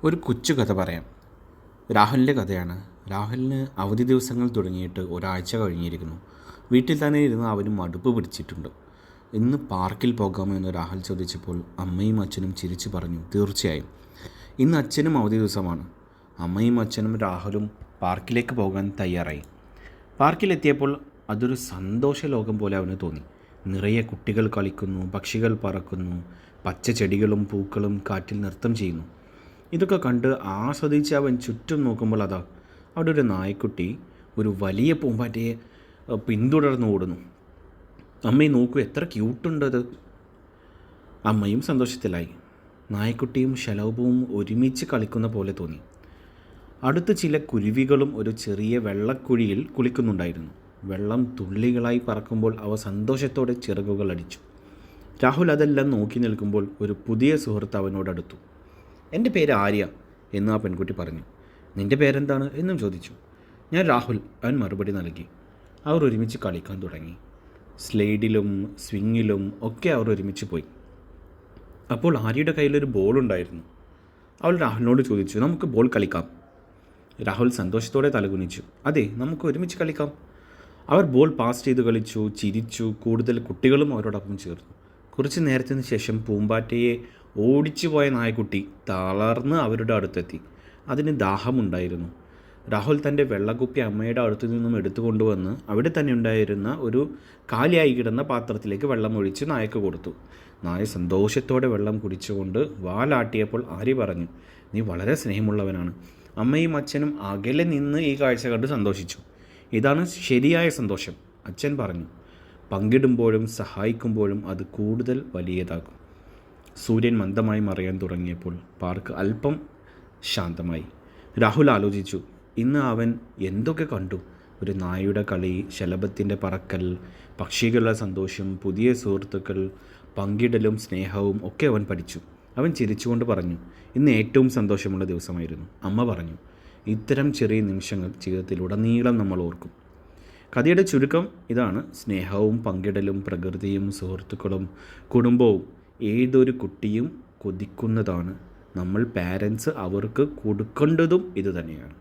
ഒരു കൊച്ചു കഥ പറയാം. രാഹുലിൻ്റെ കഥയാണ്. രാഹുലിന് അവധി ദിവസങ്ങൾ തുടങ്ങിയിട്ട് ഒരാഴ്ച കഴിഞ്ഞിരിക്കുന്നു. വീട്ടിൽ തന്നെ ഇരുന്ന് അവന് മടുപ്പ് പിടിച്ചിട്ടുണ്ട്. ഇന്ന് പാർക്കിൽ പോകാമോ എന്ന് രാഹുൽ ചോദിച്ചപ്പോൾ അമ്മയും അച്ഛനും ചിരിച്ചു പറഞ്ഞു, തീർച്ചയായും. ഇന്ന് അച്ഛനും അവധി ദിവസമാണ്. അമ്മയും അച്ഛനും രാഹുലും പാർക്കിലേക്ക് പോകാൻ തയ്യാറായി. പാർക്കിലെത്തിയപ്പോൾ അതൊരു സന്തോഷ ലോകം പോലെ അവന് തോന്നി. നിറയെ കുട്ടികൾ കളിക്കുന്നു, പക്ഷികൾ പറക്കുന്നു, പച്ച ചെടികളും പൂക്കളും കാറ്റിൽ നൃത്തം ചെയ്യുന്നു. ഇതൊക്കെ കണ്ട് ആസ്വദിച്ച് അവൻ ചുറ്റും നോക്കുമ്പോൾ അവിടെ ഒരു നായ്ക്കുട്ടി ഒരു വലിയ പൂമ്പാറ്റയെ പിന്തുടർന്ന് ഓടുന്നു. അമ്മയെ നോക്കൂ, എത്ര ക്യൂട്ടുണ്ടത്. അമ്മയും സന്തോഷത്തിലായി. നായ്ക്കുട്ടിയും ശലഭവും ഒരുമിച്ച് കളിക്കുന്ന പോലെ തോന്നി. അടുത്ത് ചില കുരുവികളും ഒരു ചെറിയ വെള്ളക്കുഴിയിൽ കുളിക്കുന്നുണ്ടായിരുന്നു. വെള്ളം തുള്ളികളായി പറക്കുമ്പോൾ അവ സന്തോഷത്തോടെ ചിറകുകൾ അടിച്ചു. രാഹുൽ അതെല്ലാം നോക്കി നിൽക്കുമ്പോൾ ഒരു പുതിയ സുഹൃത്ത് അവനോടടുത്തു. എൻ്റെ പേര് ആര്യ എന്ന് ആ പെൺകുട്ടി പറഞ്ഞു. നിൻ്റെ പേരെന്താണ് എന്നും ചോദിച്ചു. ഞാൻ രാഹുൽ, അവൻ മറുപടി നൽകി. അവർ ഒരുമിച്ച് കളിക്കാൻ തുടങ്ങി. സ്ലൈഡിലും സ്വിങ്ങിലും ഒക്കെ അവർ ഒരുമിച്ച് പോയി. അപ്പോൾ ആര്യയുടെ കയ്യിലൊരു ബോൾ ഉണ്ടായിരുന്നു. അവൾ രാഹുലിനോട് ചോദിച്ചു, നമുക്ക് ബോൾ കളിക്കാം? രാഹുൽ സന്തോഷത്തോടെ തലകുനിച്ചു. അതെ, നമുക്ക് ഒരുമിച്ച് കളിക്കാം. അവർ ബോൾ പാസ് ചെയ്ത് കളിച്ചു, ചിരിച്ചു. കൂടുതൽ കുട്ടികളും അവരോടൊപ്പം ചേർന്നു. കുറച്ച് നേരത്തിന് ശേഷം പൂമ്പാറ്റയെ ഓടിച്ചു പോയ നായ്ക്കുട്ടി തളർന്ന് അവരുടെ അടുത്തെത്തി. അതിന് ദാഹമുണ്ടായിരുന്നു. രാഹുൽ തൻ്റെ വെള്ളക്കുപ്പി അമ്മയുടെ അടുത്തു നിന്നും എടുത്തുകൊണ്ടുവന്ന് അവിടെ തന്നെ ഉണ്ടായിരുന്ന ഒരു കാലിയായി കിടന്ന പാത്രത്തിലേക്ക് വെള്ളം ഒഴിച്ച് നായക്ക് കൊടുത്തു. നായ സന്തോഷത്തോടെ വെള്ളം കുടിച്ചുകൊണ്ട് വാലാട്ടിയപ്പോൾ ആര്യ പറഞ്ഞു, നീ വളരെ സ്നേഹമുള്ളവനാണ്. അമ്മയും അച്ഛനും അകലെ നിന്ന് ഈ കാഴ്ച കണ്ട് സന്തോഷിച്ചു. ഇതാണ് ശരിയായ സന്തോഷം, അച്ഛൻ പറഞ്ഞു. പങ്കിടുമ്പോഴും സഹായിക്കുമ്പോഴും അത് കൂടുതൽ വലിയതാകും. സൂര്യൻ മന്ദമായി മറയാൻ തുടങ്ങിയപ്പോൾ പാർക്ക് അല്പം ശാന്തമായി. രാഹുൽ ആലോചിച്ചു, ഇന്ന് അവൻ എന്തൊക്കെ കണ്ടു. ഒരു നായയുടെ കളി, ശലഭത്തിൻ്റെ പറക്കൽ, പക്ഷികളുടെ സന്തോഷം, പുതിയ സുഹൃത്തുക്കൾ, പങ്കിടലും സ്നേഹവും ഒക്കെ അവൻ പഠിച്ചു. അവൻ ചിരിച്ചുകൊണ്ട് പറഞ്ഞു, ഇന്ന് ഏറ്റവും സന്തോഷമുള്ള ദിവസമായിരുന്നു. അമ്മ പറഞ്ഞു, ഇത്തരം ചെറിയ നിമിഷങ്ങൾ ജീവിതത്തിലുടനീളം നമ്മൾ ഓർക്കും. കഥയുടെ ചുരുക്കം ഇതാണ്: സ്നേഹവും പങ്കിടലും പ്രകൃതിയും സുഹൃത്തുക്കളും കുടുംബവും ഏതൊരു കുട്ടിയും കൊതിക്കുന്നതാണ്. നമ്മൾ പാരൻസ് അവർക്ക് കൊടുക്കേണ്ടതും ഇതുതന്നെയാണ്.